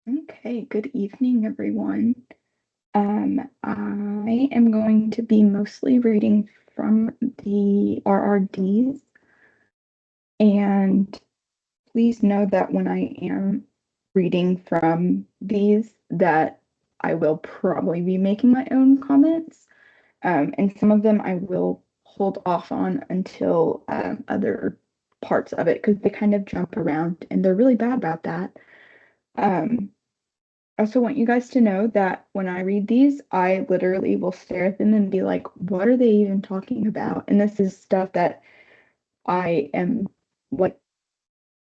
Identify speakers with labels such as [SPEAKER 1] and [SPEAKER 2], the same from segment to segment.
[SPEAKER 1] Okay, good evening, everyone. I am going to be mostly reading from the RRDs, and please know that when I am reading from these, that I will probably be making my own comments, and some of them I will hold off on until other parts of it because they kind of jump around, and they're really bad about that. Um, I also want you guys to know that when I read these, I literally will stare at them and be like, what are they even talking about? And this is stuff that I am like,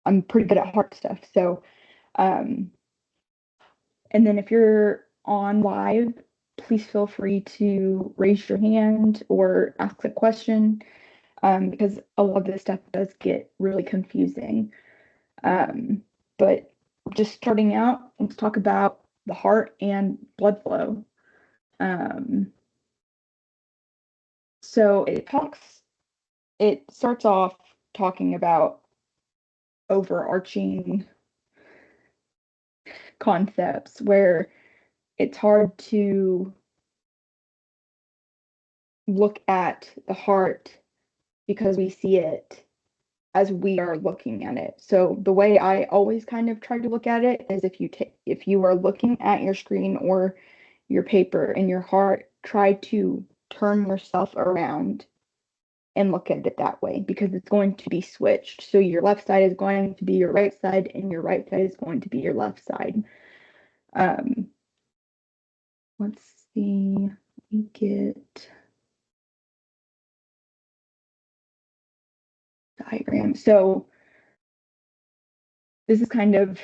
[SPEAKER 1] I'm pretty good at heart stuff. So, um, and then if you're on live, please feel free to raise your hand or ask a question, because a lot of this stuff does get really confusing. But just starting out, let's talk about the heart and blood flow. Um, So it starts off talking about overarching concepts where it's hard to look at the heart because we see it as we are looking at it. So the way I always kind of try to look at it is if you are looking at your screen or your paper and your heart, try to turn yourself around and look at it that way because it's going to be switched. So your left side is going to be your right side, and your right side is going to be your left side. Um, let's see. Let me get diagram. So this is kind of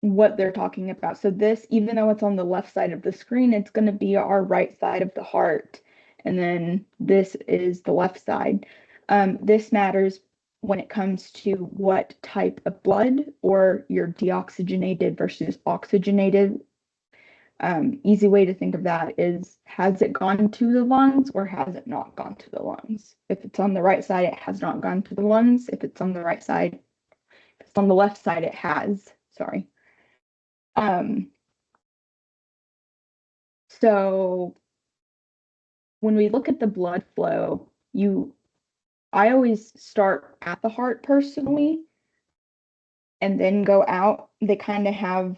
[SPEAKER 1] what they're talking about. So this, even though it's on the left side of the screen, it's going to be our right side of the heart. And then this is the left side. This matters when it comes to what type of blood or your deoxygenated versus oxygenated. Easy way to think of that is, has it gone to the lungs or has it not gone to the lungs? If it's on the right side, it has not gone to the lungs. If it's on the right side, if it's on the left side, it has. Sorry. Um, so when we look at the blood flow, I always start at the heart personally and then go out. They kind of have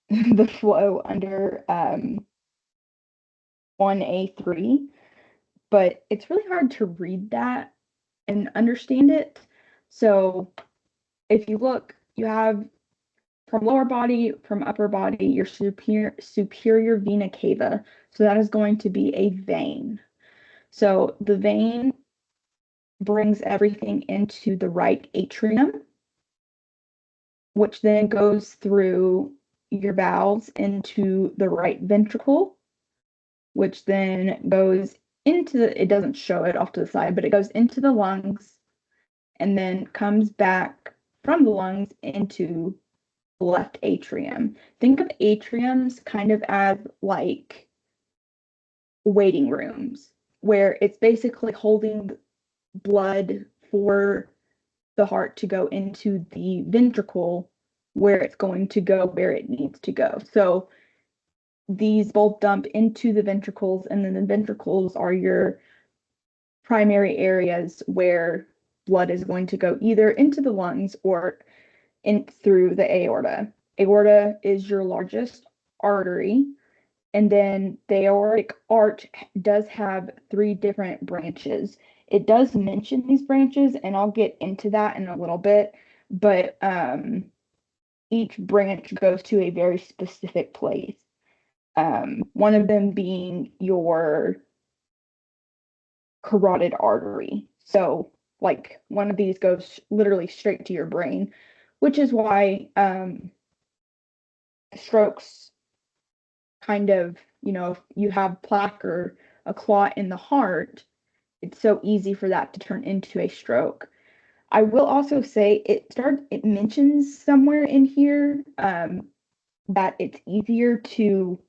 [SPEAKER 1] the flow under 1A3, but it's really hard to read that and understand it. So if you look, you have from lower body, from upper body, your superior vena cava. So that is going to be a vein. So the vein brings everything into the right atrium, which then goes through your bowels into the right ventricle, which then goes into it doesn't show it off to the side, but it goes into the lungs and then comes back from the lungs into the left atrium. Think of atriums kind of as like waiting rooms, where it's basically holding blood for the heart to go into the ventricle where it's going to go where it needs to go. So these both dump into the ventricles, and then the ventricles are your primary areas where blood is going to go either into the lungs or in through the aorta. Aorta is your largest artery, and then the aortic arch does have three different branches. It does mention these branches, and I'll get into that in a little bit, but each branch goes to a very specific place. One of them being your carotid artery. So, like, one of these goes literally straight to your brain, which is why strokes kind of, if you have plaque or a clot in the heart, it's so easy for that to turn into a stroke. I will also say it mentions somewhere in here that it's easier to,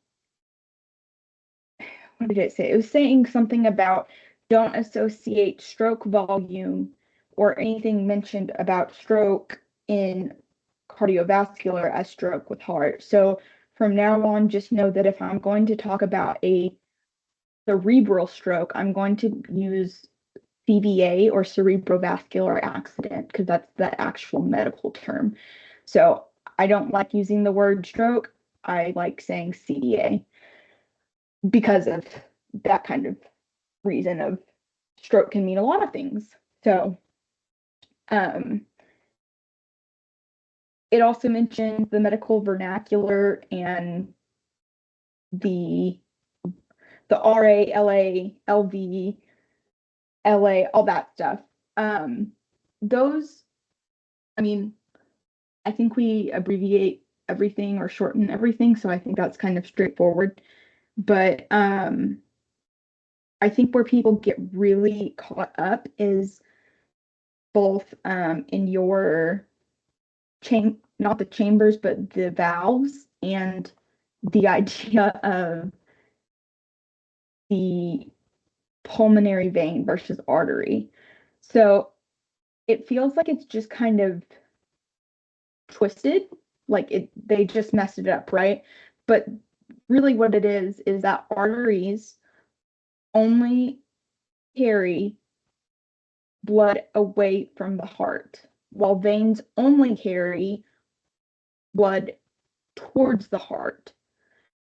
[SPEAKER 1] what did it say? It was saying something about don't associate stroke volume or anything mentioned about stroke in cardiovascular as stroke with heart. So from now on, just know that if I'm going to talk about a cerebral stroke, I'm going to use CVA or cerebrovascular accident because that's the actual medical term. So I don't like using the word stroke. I like saying CVA because of that kind of reason of stroke can mean a lot of things. So it also mentions the medical vernacular and the RA, LA, LV, LA, all that stuff. Those, I mean, I think we abbreviate everything or shorten everything, so I think that's kind of straightforward. But I think where people get really caught up is both in your not the chambers, but the valves and the idea of the pulmonary vein versus artery. So it feels like it's just kind of twisted, like they just messed it up, right? But really what it is that arteries only carry blood away from the heart, while veins only carry blood towards the heart.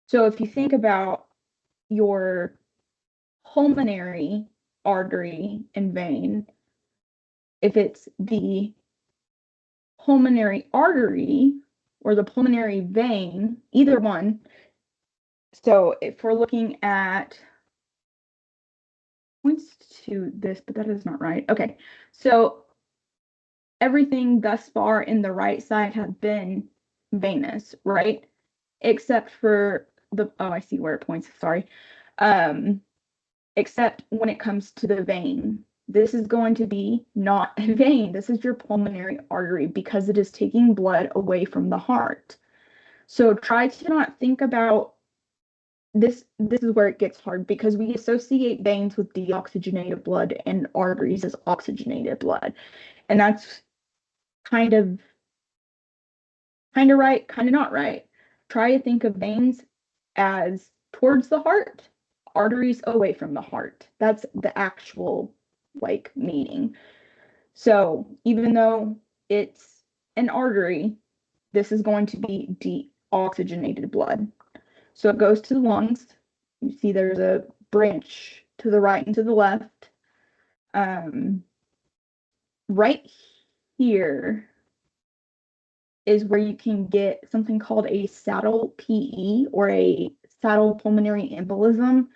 [SPEAKER 1] So if you think about your pulmonary artery and vein, if it's the pulmonary artery or the pulmonary vein, either one. So if we're looking at points to this, but that is not right. Okay, so everything thus far in the right side has been venous, right? Except for I see where it points, sorry. Except when it comes to the vein. This is going to be not a vein. This is your pulmonary artery because it is taking blood away from the heart. So try to not think about this. This is where it gets hard because we associate veins with deoxygenated blood and arteries as oxygenated blood. And that's kind of right, kind of not right. Try to think of veins as towards the heart, arteries away from the heart. That's the actual like meaning. So even though it's an artery, this is going to be deoxygenated blood. So it goes to the lungs. You see there's a branch to the right and to the left. Right here is where you can get something called a saddle PE or a saddle pulmonary embolism,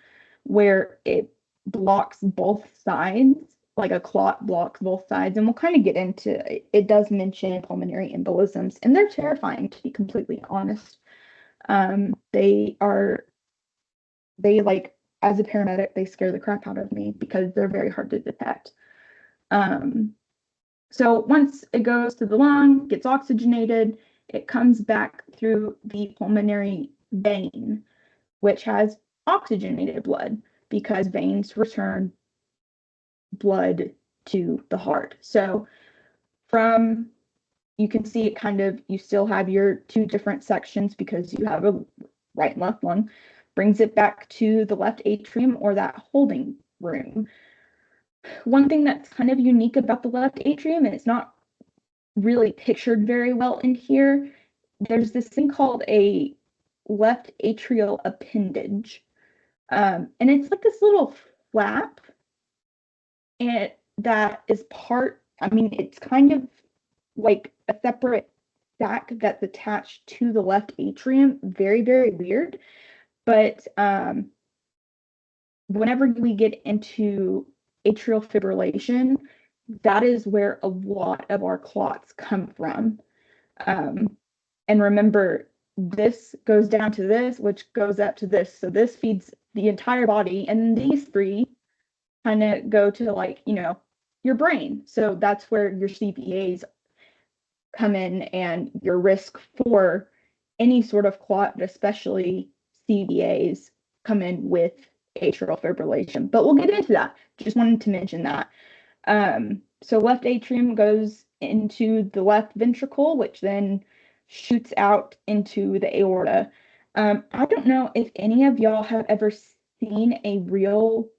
[SPEAKER 1] where it blocks both sides, like a clot blocks both sides. And we'll kind of get into it. It does mention pulmonary embolisms, and they're terrifying, to be completely honest. They like, as a paramedic, they scare the crap out of me because they're very hard to detect. So once it goes to the lung, gets oxygenated, it comes back through the pulmonary vein, which has oxygenated blood because veins return blood to the heart. So you can see it kind of, you still have your two different sections because you have a right and left lung, brings it back to the left atrium or that holding room. One thing that's kind of unique about the left atrium, and it's not really pictured very well in here, there's this thing called a left atrial appendage. And it's like this little flap, and that is it's kind of like a separate sac that's attached to the left atrium. Very, very weird. But whenever we get into atrial fibrillation, that is where a lot of our clots come from. And remember, this goes down to this, which goes up to this. So this feeds the entire body. And these three kind of go to, like, your brain. So that's where your CVAs come in, and your risk for any sort of clot, but especially CVAs, come in with atrial fibrillation. But we'll get into that. Just wanted to mention that. So left atrium goes into the left ventricle, which then shoots out into the aorta. I don't know if any of y'all have ever seen a real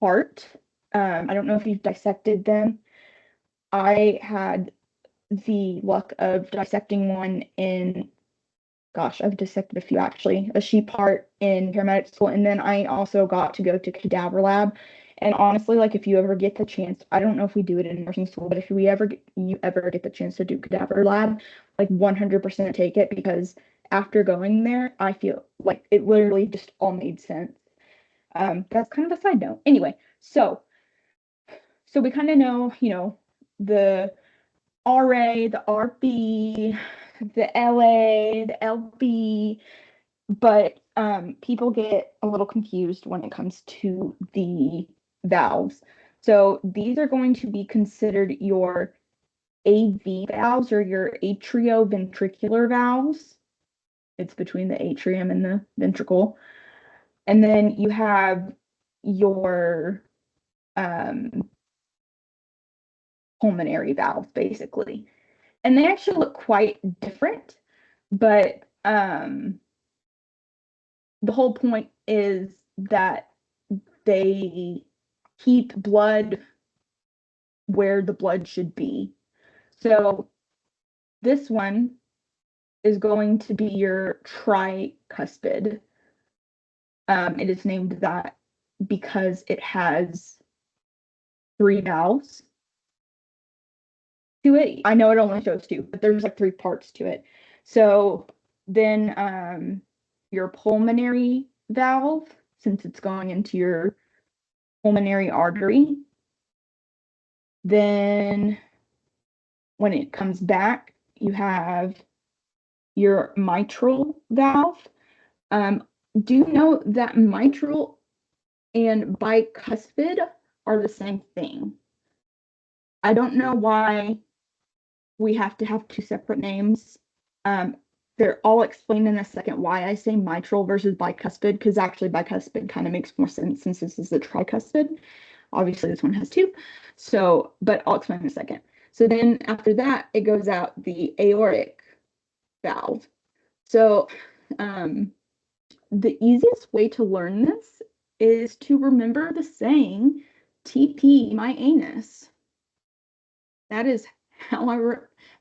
[SPEAKER 1] heart. I don't know if you've dissected them. I had the luck of dissecting one in, gosh, I've dissected a few actually, a sheep heart in paramedic school, and then I also got to go to cadaver lab. And honestly, like if you ever get the chance, I don't know if we do it in nursing school, but if you ever get the chance to do cadaver lab, like 100% take it, because after going there, I feel like it literally just all made sense. That's kind of a side note. Anyway, so we kind of know, the RA, the RB, the LA, the LB, but people get a little confused when it comes to the valves. So these are going to be considered your AV valves or your atrioventricular valves. It's between the atrium and the ventricle. And then you have your pulmonary valves, basically. And they actually look quite different, but the whole point is that they keep blood where the blood should be. So this one is going to be your tricuspid. It is named that because it has 3 valves to it. I know it only shows 2, but there's like 3 parts to it. So then your pulmonary valve, since it's going into your pulmonary artery. Then when it comes back, you have your mitral valve. Do you know that mitral and bicuspid are the same thing? I don't know why we have to have 2 separate names. I'll explain in a second why I say mitral versus bicuspid, because actually bicuspid kind of makes more sense since this is the tricuspid. Obviously, this one has 2. So, but I'll explain in a second. So then after that, it goes out the aortic valve. So the easiest way to learn this is to remember the saying, TP my anus. That is how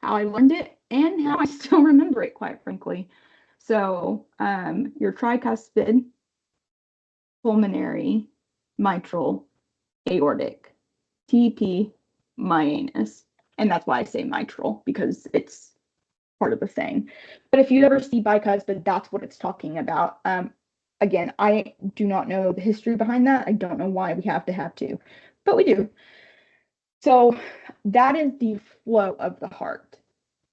[SPEAKER 1] I learned it and how I still remember it, quite frankly. So your tricuspid, pulmonary, mitral, aortic, TP, my anus. And that's why I say mitral, because it's part of the thing. But if you ever see bicuspid, that's what it's talking about. Again, I do not know the history behind that. I don't know why we have to have 2, but we do. So that is the flow of the heart.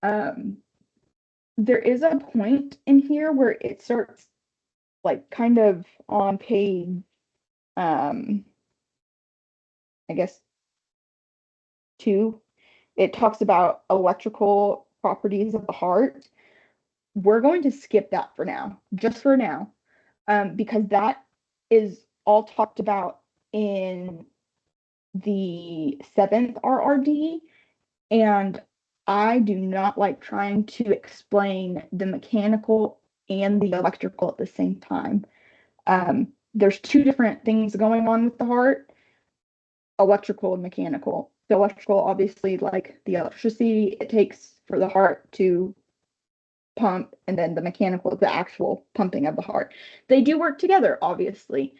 [SPEAKER 1] There is a point in here where it starts like kind of on page, I guess 2. It talks about electrical properties of the heart. We're going to skip that for now, just for now, because that is all talked about in the 7th RRD, and I do not like trying to explain the mechanical and the electrical at the same time. There's 2 different things going on with the heart, electrical and mechanical. The electrical, obviously, like the electricity it takes for the heart to pump, and then the mechanical, the actual pumping of the heart. They do work together, obviously.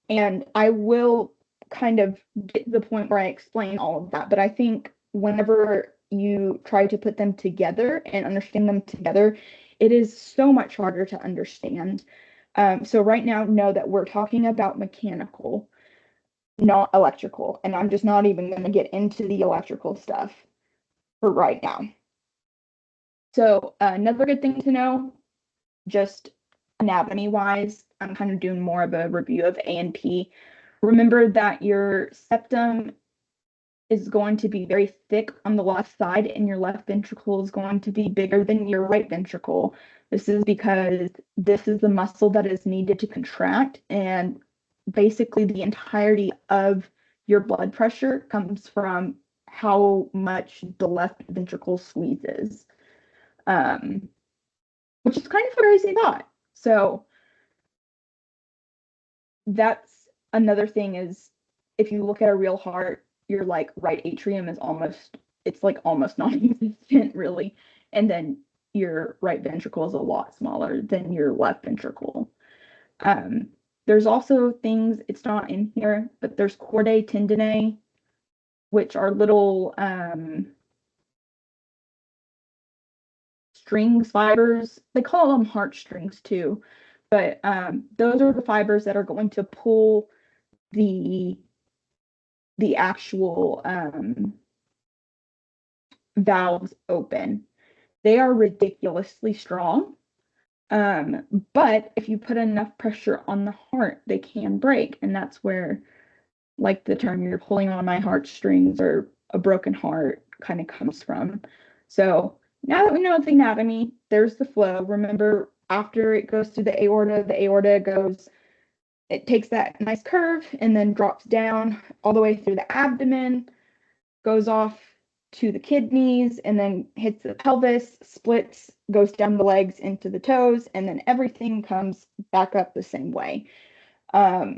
[SPEAKER 1] And I will kind of get to the point where I explain all of that. But I think whenever you try to put them together and understand them together, it is so much harder to understand. So right now, know that we're talking about mechanical, not electrical. And I'm just not even going to get into the electrical stuff for right now. So another good thing to know, just anatomy wise, I'm kind of doing more of a review of A&P. Remember that your septum is going to be very thick on the left side, and your left ventricle is going to be bigger than your right ventricle. This is because this is the muscle that is needed to contract, and basically the entirety of your blood pressure comes from how much the left ventricle squeezes. which is kind of a crazy thought. So that's another thing is if you look at a real heart, your like right atrium is almost non-existent really. And then your right ventricle is a lot smaller than your left ventricle. Um, there's also things, it's not in here, but there's chordae tendineae, which are little strings, fibers. They call them heartstrings too, but those are the fibers that are going to pull the actual valves open. They are ridiculously strong. But if you put enough pressure on the heart, they can break. And that's where, like, the term "you're pulling on my heartstrings" or a broken heart kind of comes from. So now that we know the anatomy, there's the flow. Remember, after it goes through the aorta goes, it takes that nice curve and then drops down all the way through the abdomen, goes off to the kidneys, and then hits the pelvis, splits, goes down the legs into the toes, and then everything comes back up the same way. At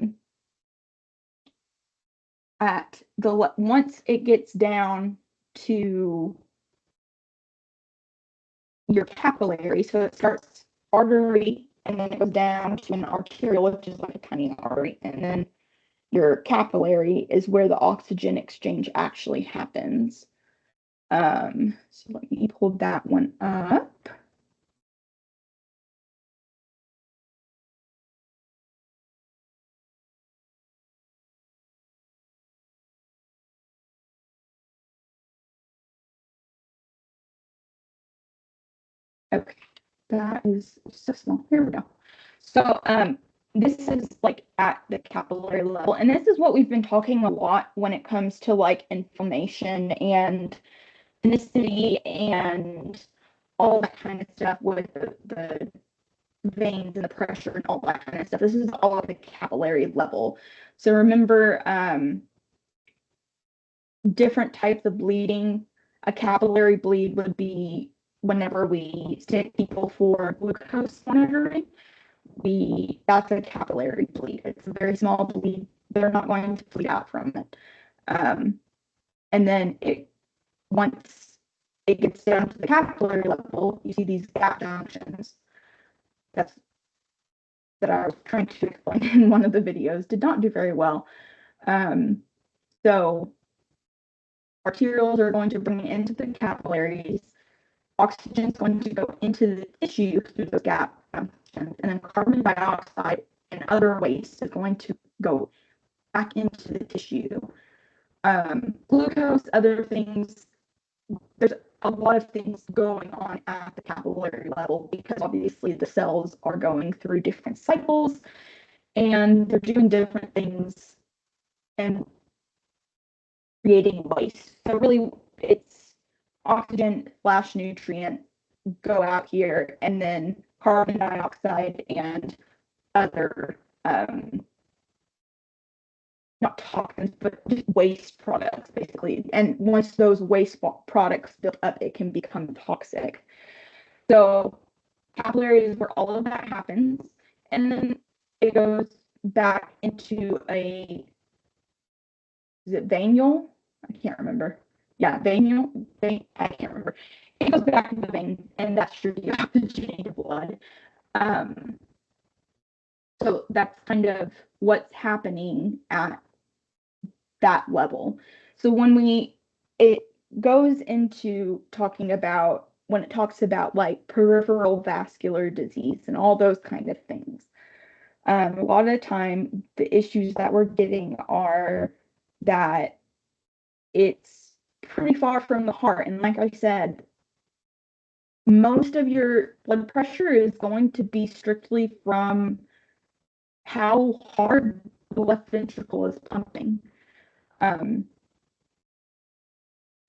[SPEAKER 1] the once it gets down to your capillary, so it starts artery, and then it goes down to an arterial, which is like a tiny artery, and then your capillary is where the oxygen exchange actually happens. So let me pull that one up. Okay, that is so small. Here we go. So this is like at the capillary level, and this is what we've been talking a lot when it comes to like inflammation and ethnicity and all that kind of stuff with the veins and the pressure and all that kind of stuff. This is all at the capillary level. So remember, different types of bleeding. A capillary bleed would be whenever we stick people for glucose monitoring. That's a capillary bleed. It's a very small bleed. They're not going to bleed out from it. And then once it gets down to the capillary level, you see these gap junctions. That I was trying to explain in one of the videos. Did not do very well. So arterioles are going to bring it into the capillaries. Oxygen is going to go into the tissue through those gap junctions, and then carbon dioxide and other waste is going to go back into the tissue. Glucose, other things, there's a lot of things going on at the capillary level because obviously the cells are going through different cycles and they're doing different things and creating waste. So really it's oxygen / nutrient go out here, and then carbon dioxide and other not toxins, but just waste products, basically. And once those waste products build up, it can become toxic. So capillaries is where all of that happens. And then it goes back into is it venule? I can't remember. Yeah, venule. I can't remember. It goes back to the vein, and that's your deoxygenated blood. So that's kind of what's happening at that level. So it goes into talking about, when it talks about like peripheral vascular disease and all those kind of things. A lot of the time, the issues that we're getting are that it's pretty far from the heart. And like I said, most of your blood pressure is going to be strictly from how hard the left ventricle is pumping.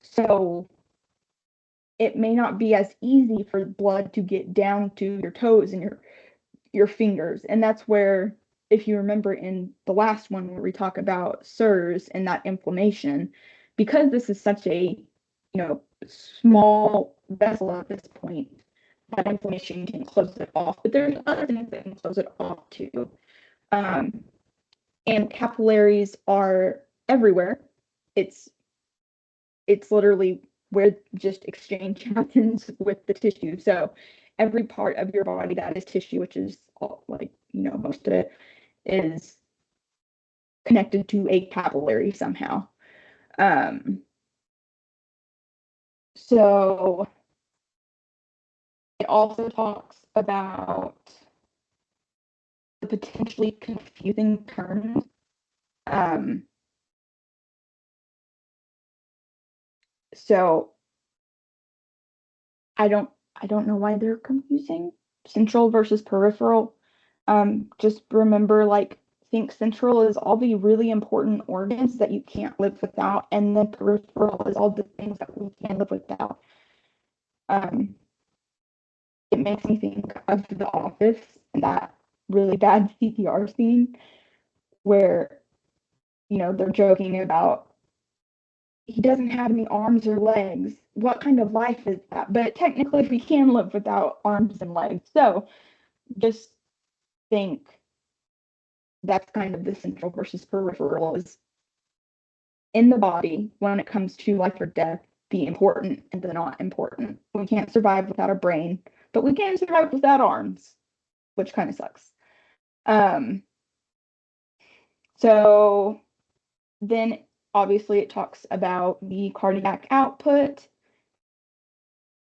[SPEAKER 1] So it may not be as easy for blood to get down to your toes and your fingers. And that's where, if you remember in the last one where we talk about SIRS and that inflammation, because this is such a small vessel at this point, that inflammation can close it off, but there's other things that can close it off too. And capillaries are everywhere. It's literally where just exchange happens with the tissue. So every part of your body that is tissue, which is all, like, most of it, is connected to a capillary somehow. So it also talks about the potentially confusing terms. So I don't know why they're confusing central versus peripheral. Just remember, like, think central is all the really important organs that you can't live without, and then peripheral is all the things that we can live without. It makes me think of The Office and that really bad CPR scene where, they're joking about he doesn't have any arms or legs. What kind of life is that? But technically, we can live without arms and legs. So just think that's kind of the central versus peripheral is in the body when it comes to life or death, the important and the not important. We can't survive without a brain, but we can survive without arms, which kind of sucks. So then obviously it talks about the cardiac output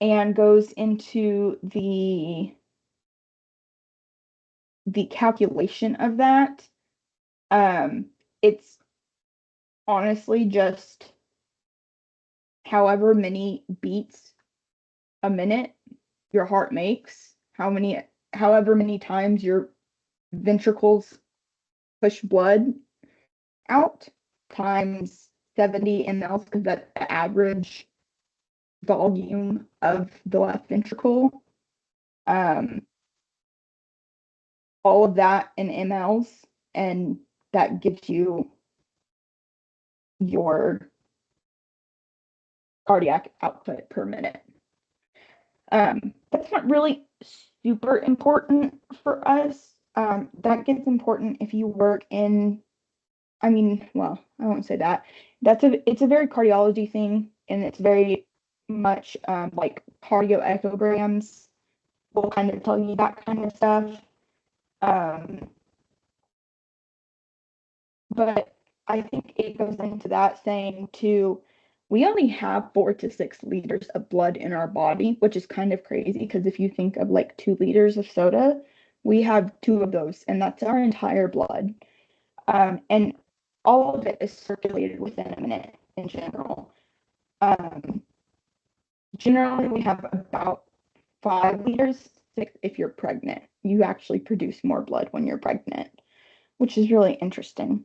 [SPEAKER 1] and goes into the calculation of that. It's honestly just however many beats a minute your heart makes, however many times your ventricles push blood out times 70 mLs, because that's the average volume of the left ventricle. All of that in mLs, and that gives you your cardiac output per minute. That's not really super important for us. That gets important if you work in, well, I won't say that. It's a very cardiology thing, and it's very much like cardioechograms will kind of tell you that kind of stuff. But I think it goes into that saying too, we only have 4 to 6 liters of blood in our body, which is kind of crazy because if you think of like 2 liters of soda, we have 2 of those, and that's our entire blood. And all of it is circulated within a minute in general. Generally, we have about 5 liters, 6 if you're pregnant. You actually produce more blood when you're pregnant, which is really interesting.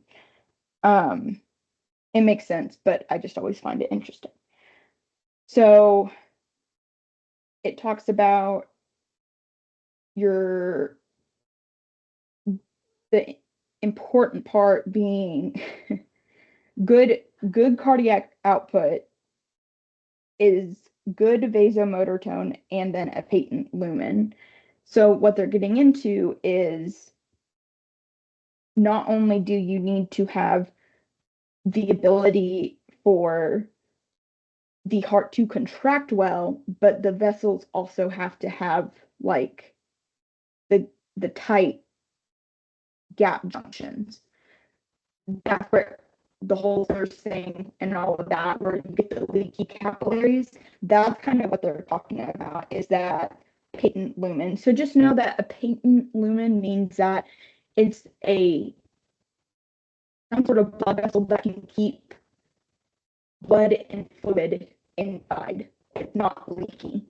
[SPEAKER 1] It makes sense, but I just always find it interesting. So it talks about the important part being good cardiac output is good vasomotor tone and then a patent lumen. So what they're getting into is not only do you need to have the ability for the heart to contract well, but the vessels also have to have like the tight gap junctions. That's where the holes are saying and all of that, where you get the leaky capillaries. That's kind of what they're talking about, is that patent lumen. So just know that a patent lumen means that it's some sort of blood vessel that can keep blood and fluid inside. It's not leaky.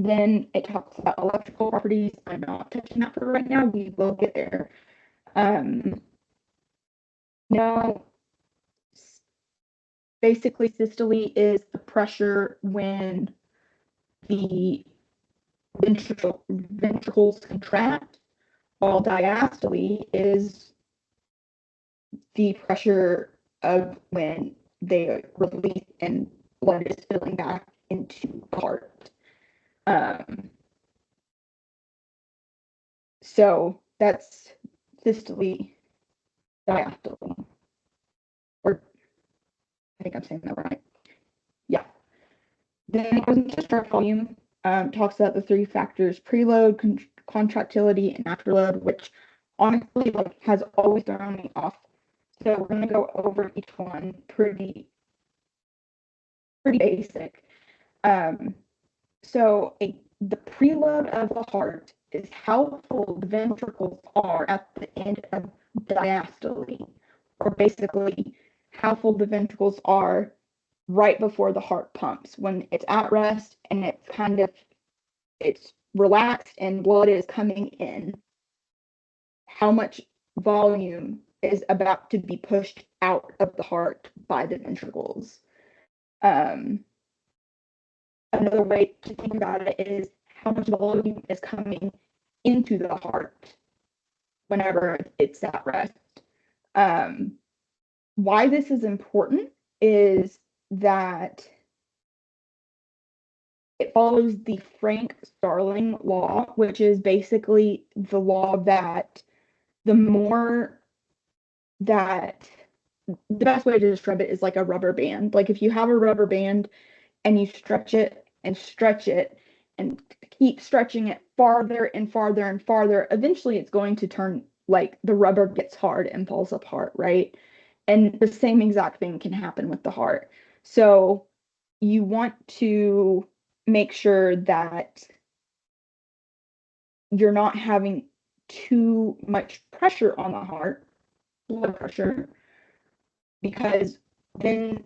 [SPEAKER 1] Then it talks about electrical properties. I'm not touching that for right now. We will get there. Now, basically, systole is the pressure when the ventricles contract, while diastole is the pressure of when they release and blood is filling back into the heart. So that's systole, diastole, or I think I'm saying that right. Yeah. Then it goes into start volume, talks about the three factors: preload, contractility, and afterload, which honestly like has always thrown me off. So we're gonna go over each one pretty basic. So the preload of the heart is how full the ventricles are at the end of diastole, or basically how full the ventricles are right before the heart pumps, when it's at rest and it's relaxed and blood is coming in. How much volume is about to be pushed out of the heart by the ventricles? Another way to think about it is how much volume is coming into the heart whenever it's at rest. Why this is important is that it follows the Frank-Starling law, which is basically the law that the more that the best way to describe it is like a rubber band. Like if you have a rubber band and you stretch it and stretch it and keep stretching it farther and farther and farther, eventually it's going to turn, like the rubber gets hard and falls apart, right? And the same exact thing can happen with the heart. So you want to make sure that you're not having too much pressure on the heart, blood pressure, because then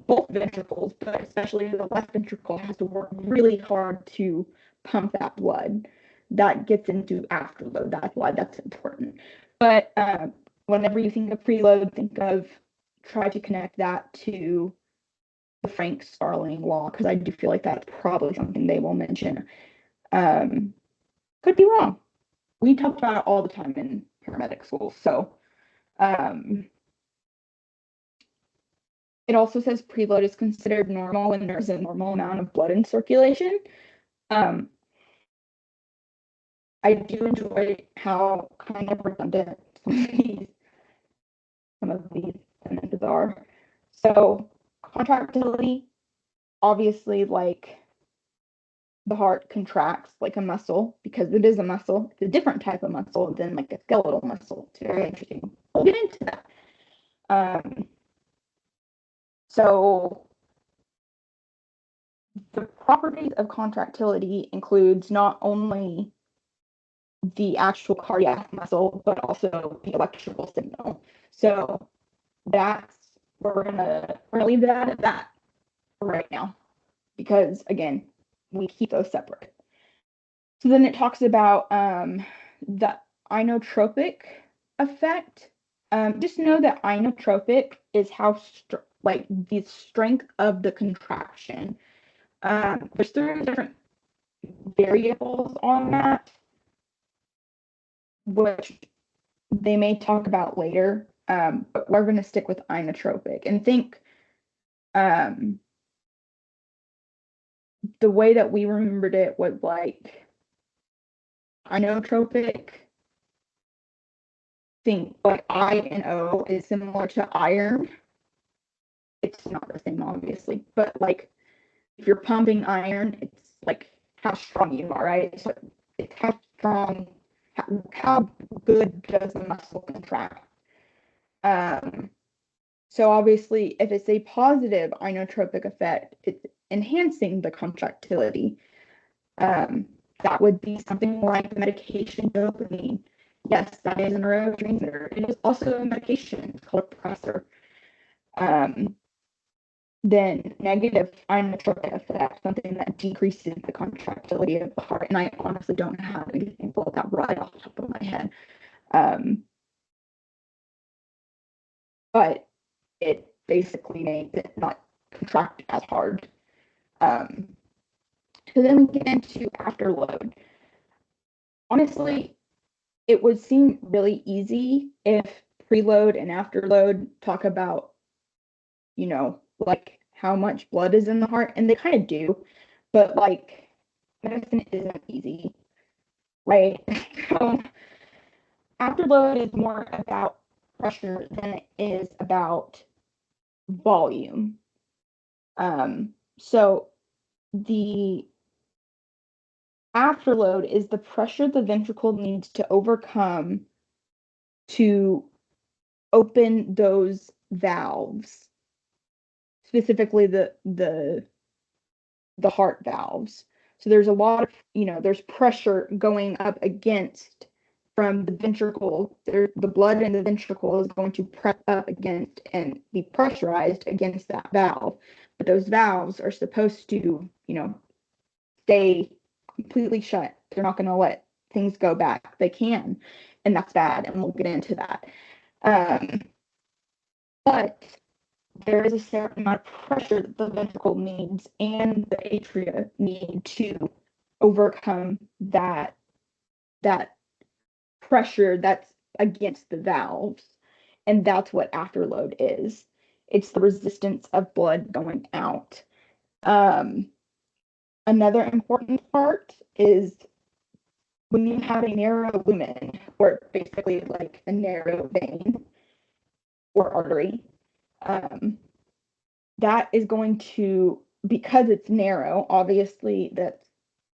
[SPEAKER 1] both ventricles, but especially the left ventricle, has to work really hard to pump that blood. That gets into afterload. That's why that's important. But whenever you think of preload, try to connect that to the Frank-Starling law, because I do feel like that's probably something they will mention. Could be wrong. We talked about it all the time in paramedic school. So it also says preload is considered normal when there's a normal amount of blood in circulation. I do enjoy how kind of redundant some of these sentences are. So contractility, obviously, like the heart contracts like a muscle because it is a muscle. It's a different type of muscle than like a skeletal muscle. It's very interesting. We'll get into that. So the properties of contractility includes not only the actual cardiac muscle, but also the electrical signal. So that's where we're gonna leave that at that for right now, because again, we keep those separate. So then it talks about the inotropic effect. Just know that inotropic is how like the strength of the contraction. There's 3 different variables on that, which they may talk about later, but we're going to stick with inotropic and think the way that we remembered it was like inotropic. Think like I and O is similar to iron. It's not the same, obviously, but like if you're pumping iron, it's like how strong you are, right? So it's how strong, how good does the muscle contract? So obviously, if it's a positive inotropic effect, it's enhancing the contractility. That would be something like the medication dopamine. Yes, that is a neurotransmitter. It is also a medication. It's called a depressor. Then negative inotropic effect, something that decreases the contractility of the heart. And I honestly don't have an example of that right off the top of my head. But it basically makes it not contract as hard. So then we get into afterload. Honestly, it would seem really easy if preload and afterload talk about, like how much blood is in the heart, and they kind of do, but like medicine isn't easy, right? So afterload is more about pressure than it is about volume. So the afterload is the pressure the ventricle needs to overcome to open those valves, specifically the heart valves. So there's a lot of, there's pressure going up against from the ventricle. The blood in the ventricle is going to press up against and be pressurized against that valve. But those valves are supposed to, stay completely shut. They're not going to let things go back. They can, and that's bad, and we'll get into that. But there is a certain amount of pressure that the ventricle needs and the atria need to overcome that pressure that's against the valves. And that's what afterload is. It's the resistance of blood going out. Another important part is when you have a narrow lumen, or basically like a narrow vein or artery, that is going to, because it's narrow, obviously that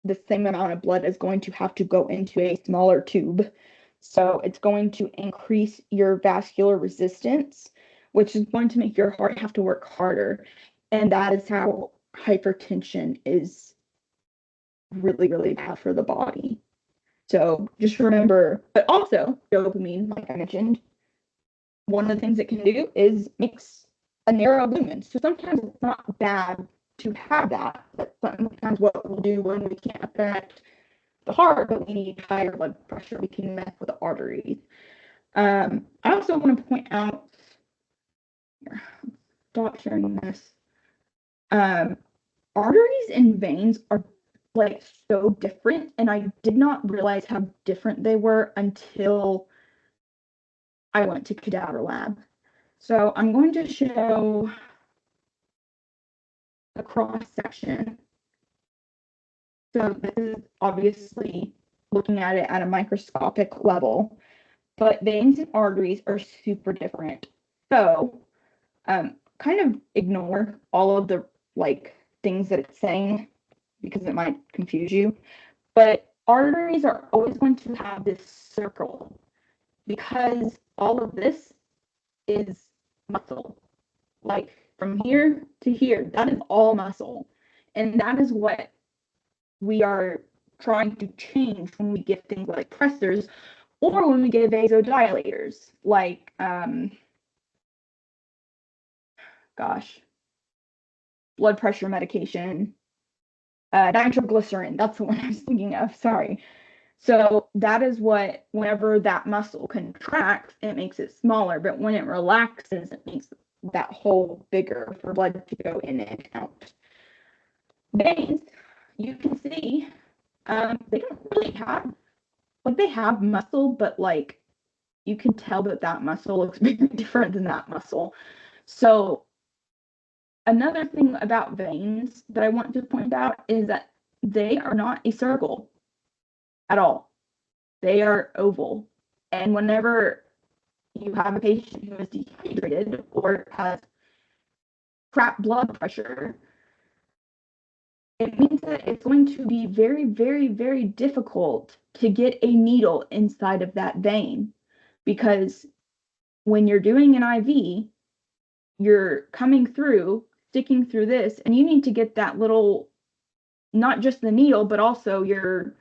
[SPEAKER 1] the same amount of blood is going to have to go into a smaller tube. So it's going to increase your vascular resistance, which is going to make your heart have to work harder. And that is how hypertension is really, really bad for the body. So just remember, but also dopamine, like I mentioned, one of the things it can do is makes a narrow lumen. So sometimes it's not bad to have that, but sometimes what we'll do when we can't affect the heart, but we need higher blood pressure, we can mess with the arteries. I also want to point out, here, stop sharing this. Arteries and veins are like so different, and I did not realize how different they were until I went to cadaver lab. So I'm going to show a cross section. So this is obviously looking at it at a microscopic level, but veins and arteries are super different. So kind of ignore all of the like things that it's saying because it might confuse you. But arteries are always going to have this circle because all of this is muscle. Like from here to here, that is all muscle. And that is what we are trying to change when we give things like pressors or when we give vasodilators, like, blood pressure medication, nitroglycerin, that's the one I was thinking of, sorry. So that is what, whenever that muscle contracts, it makes it smaller, but when it relaxes, it makes that hole bigger for blood to go in and out. Veins, you can see, they don't really have, like they have muscle, but like you can tell that that muscle looks very different than that muscle. So another thing about veins that I want to point out is that they are not a circle at all. They are oval. And whenever you have a patient who is dehydrated or has crap blood pressure, it means that it's going to be very, very, very difficult to get a needle inside of that vein because when you're doing an IV, you're coming through, sticking through this, and you need to get that little, not just the needle, but also your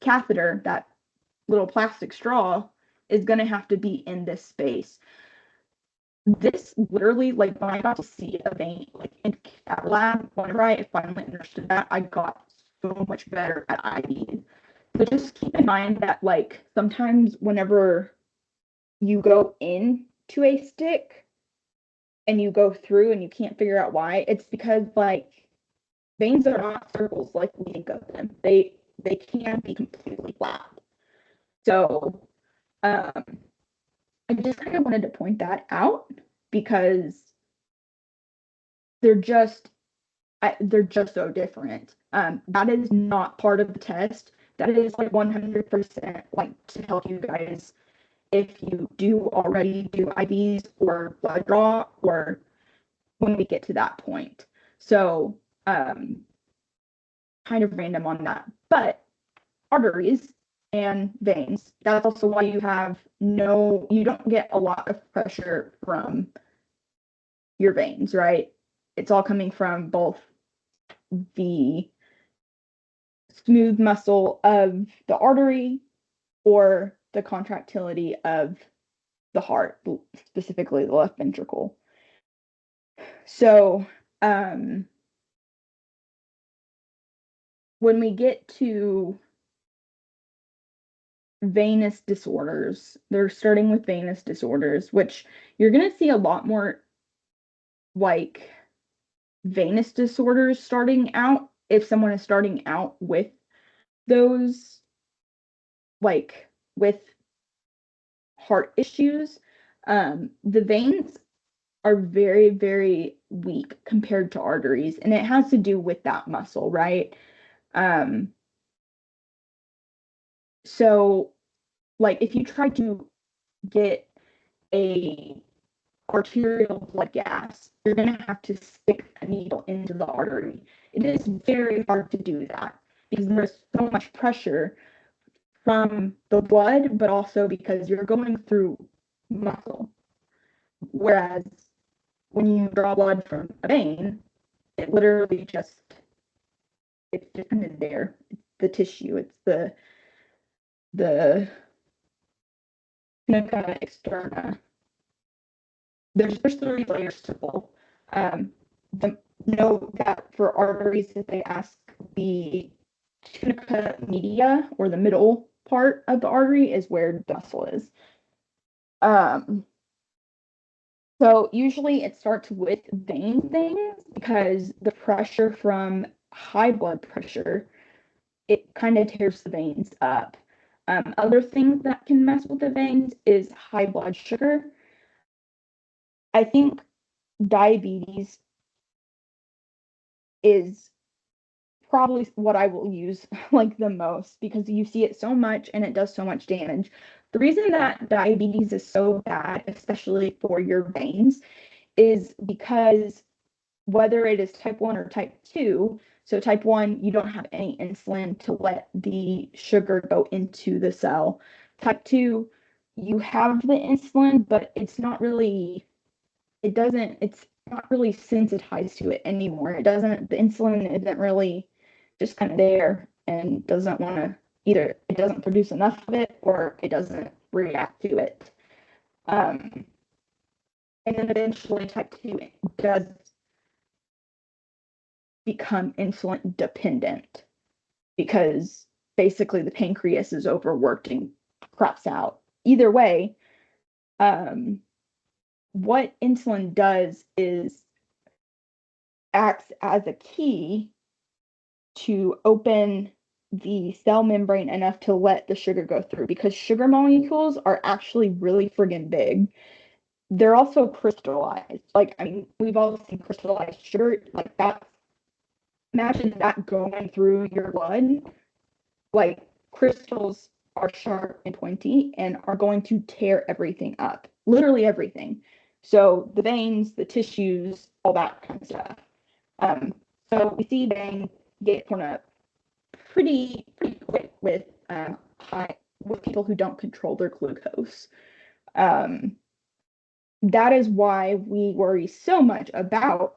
[SPEAKER 1] catheter, that little plastic straw, is going to have to be in this space. This literally, like when I got to see a vein, like in cat lab, whenever I finally understood that, I got so much better at IV. But just keep in mind that like sometimes whenever you go into a stick and you go through and you can't figure out why, it's because like veins are not circles like we think of them. They can be completely flat. So I just kind of wanted to point that out because they're just they're just so different. That is not part of the test. That is like 100% like to help you guys if you do already do IVs or blood draw or when we get to that point. So kind of random on that. But arteries and veins, that's also why you don't get a lot of pressure from your veins, right? It's all coming from both the smooth muscle of the artery or the contractility of the heart, specifically the left ventricle. So, when we get to venous disorders, they're starting with venous disorders, which you're going to see a lot more like venous disorders starting out if someone is starting out with those, like with heart issues. The veins are very, very weak compared to arteries, and it has to do with that muscle, right? Um, so like if you try to get a arterial blood gas, you're going to have to stick a needle into the artery. It is very hard to do that because there's so much pressure from the blood, but also because you're going through muscle. Whereas when you draw blood from a vein, it literally it's just kind of there. It's the tissue. It's the tunica externa. There's 3 layers to both. The note that for arteries, if they ask the tunica media or the middle part of the artery is where the muscle is. So usually it starts with vein things because the pressure from high blood pressure, it kind of tears the veins up. Other things that can mess with the veins is high blood sugar. I think diabetes is probably what I will use like the most because you see it so much and it does so much damage. The reason that diabetes is so bad, especially for your veins, is because whether it is type 1 or type 2, so type 1, you don't have any insulin to let the sugar go into the cell. Type 2, you have the insulin, but it's not really it's not really sensitized to it anymore. The insulin isn't really just kind of there and doesn't want to either, it doesn't produce enough of it or it doesn't react to it. And then eventually type 2 does become insulin dependent because basically the pancreas is overworked and craps out. Either way, what insulin does is acts as a key to open the cell membrane enough to let the sugar go through because sugar molecules are actually really friggin' big. They're also crystallized. Like, I mean, we've all seen crystallized sugar. Like, that, imagine that going through your blood. Like, crystals are sharp and pointy and are going to tear everything up. Literally everything. So, the veins, the tissues, all that kind of stuff. So, we see veins get torn up pretty quick with with people who don't control their glucose. That is why we worry so much about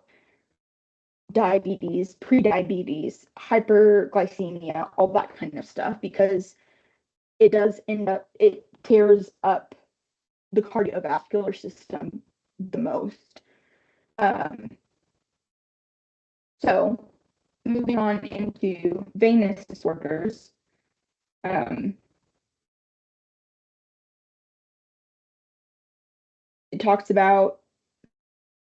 [SPEAKER 1] diabetes, prediabetes, hyperglycemia, all that kind of stuff, because it tears up the cardiovascular system the most. So moving on into venous disorders, it talks about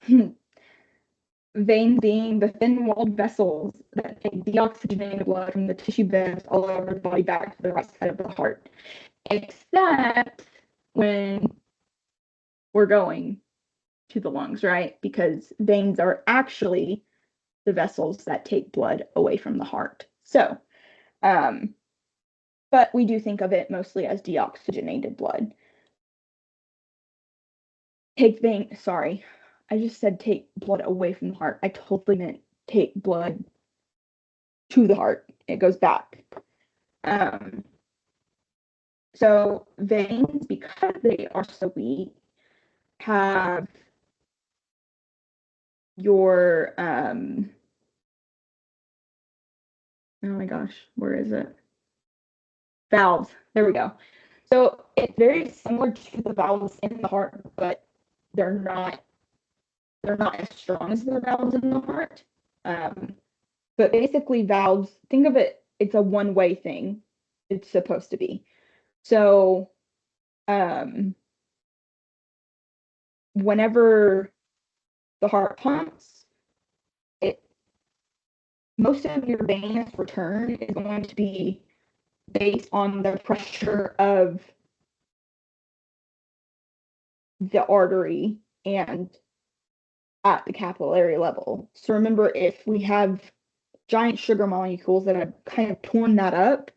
[SPEAKER 1] veins being the thin-walled vessels that take deoxygenated blood from the tissue beds all over the body back to the right side of the heart, except when we're going to the lungs, right? Because veins are actually the vessels that take blood away from the heart. So, but we do think of it mostly as deoxygenated blood. Sorry, I just said take blood away from the heart. I totally meant take blood to the heart. It goes back. So veins, because they are so weak, have your oh my gosh, where is it? Valves. There we go. So it's very similar to the valves in the heart, but they're not as strong as the valves in the heart. But basically valves, think of it, it's a one-way thing. It's supposed to be. So whenever the heart pumps, it most of your venous return is going to be based on the pressure of the artery and at the capillary level. So remember, if we have giant sugar molecules that have kind of torn that up,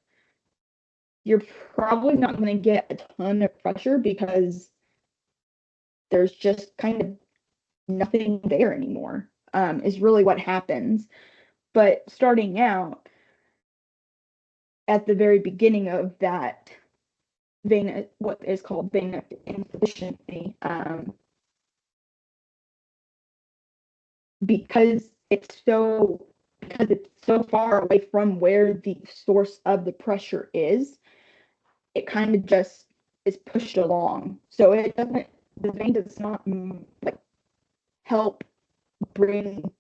[SPEAKER 1] you're probably not going to get a ton of pressure because there's just kind of nothing there anymore, is really what happens. But starting out at the very beginning of that what is called vein insufficiency, because it's so far away from where the source of the pressure is, it kind of just is pushed along. So the vein does not like help bring,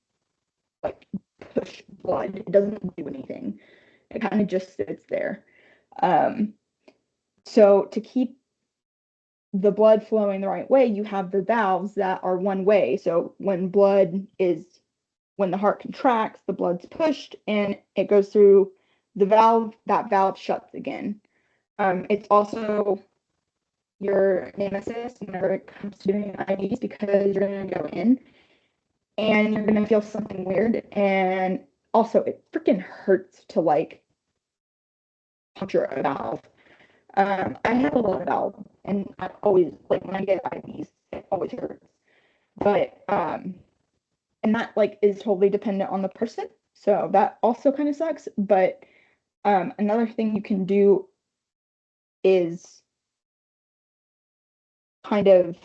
[SPEAKER 1] like, push blood. It doesn't do anything. It kind of just sits there. So to keep the blood flowing the right way, you have the valves that are one way. So when the heart contracts, the blood's pushed and it goes through the valve, that valve shuts again. It's also your nemesis whenever it comes to doing IVs, because you're going to go in and you're going to feel something weird. And also, it freaking hurts to like puncture a valve. I have a lot of valve, and I always, like, when I get IVs, it always hurts. But, and that, like, is totally dependent on the person. So that also kind of sucks. But another thing you can do is kind of,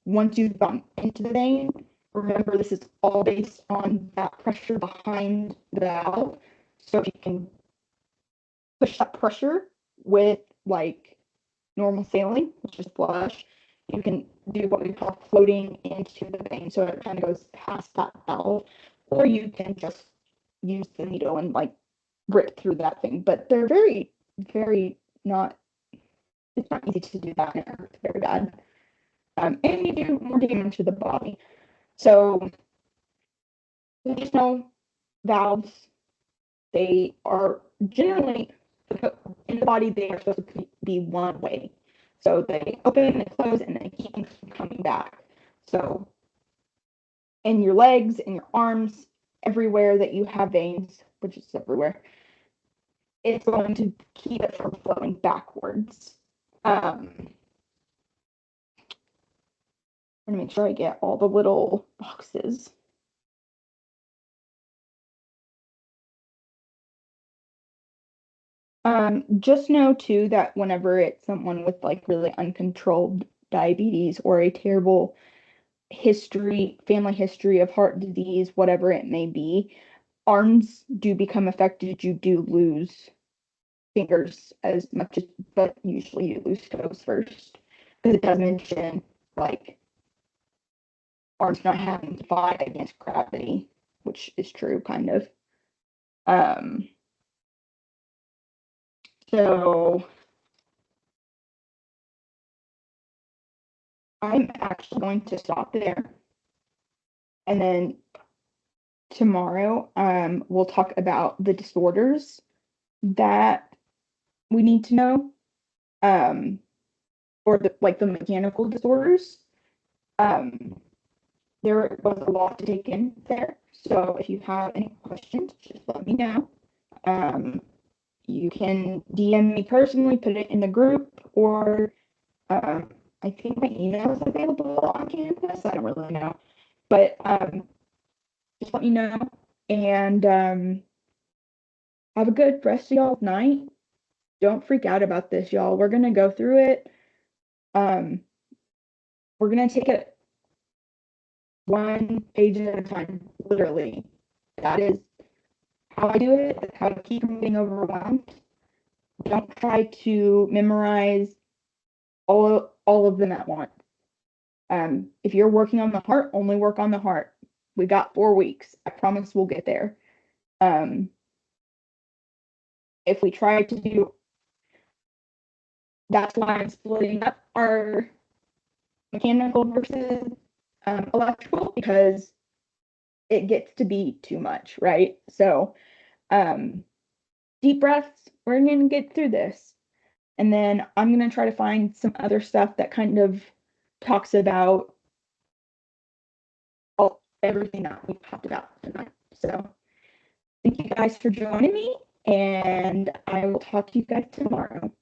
[SPEAKER 1] once you've gone into the vein, remember this is all based on that pressure behind the valve. So if you can push that pressure with like normal saline, which is flush, you can do what we call floating into the vein. So it kind of goes past that valve, or you can just use the needle and like rip through that thing. But they're very, very not, it's not easy to do that, and it hurts very bad. And you do more damage to the body. So just know valves, they are generally in the body, they are supposed to be one way. So they open and close and they keep coming back. So in your legs, in your arms, everywhere that you have veins, which is everywhere, it's going to keep it from flowing backwards. I'm gonna make sure I get all the little boxes. Just know too that whenever it's someone with like really uncontrolled diabetes or a terrible family history of heart disease, whatever it may be, arms do become affected. You do lose fingers as much as, but usually you lose toes first, because it does mention like arms not having to fight against gravity, which is true, kind of. Um, so I'm actually going to stop there, and then tomorrow, we'll talk about the disorders that we need to know, um, or the mechanical disorders. Um, there was a lot to take in there. So if you have any questions, just let me know. You can DM me personally, put it in the group, or I think my email is available on campus. I don't really know, but just let me know. And have a good rest of y'all's night. Don't freak out about this, y'all. We're gonna go through it. Um, we're gonna take it one page at a time, literally. That is how I do it. That's how I keep from getting overwhelmed. Don't try to memorize all of them at once. If you're working on the heart, only work on the heart. We got 4 weeks. I promise we'll get there. Um, if we try to do, that's why I'm splitting up our mechanical versus electrical, because it gets to be too much, right? So, deep breaths. We're going to get through this. And then I'm going to try to find some other stuff that kind of talks about everything that we've talked about tonight. So, thank you guys for joining me, and I will talk to you guys tomorrow.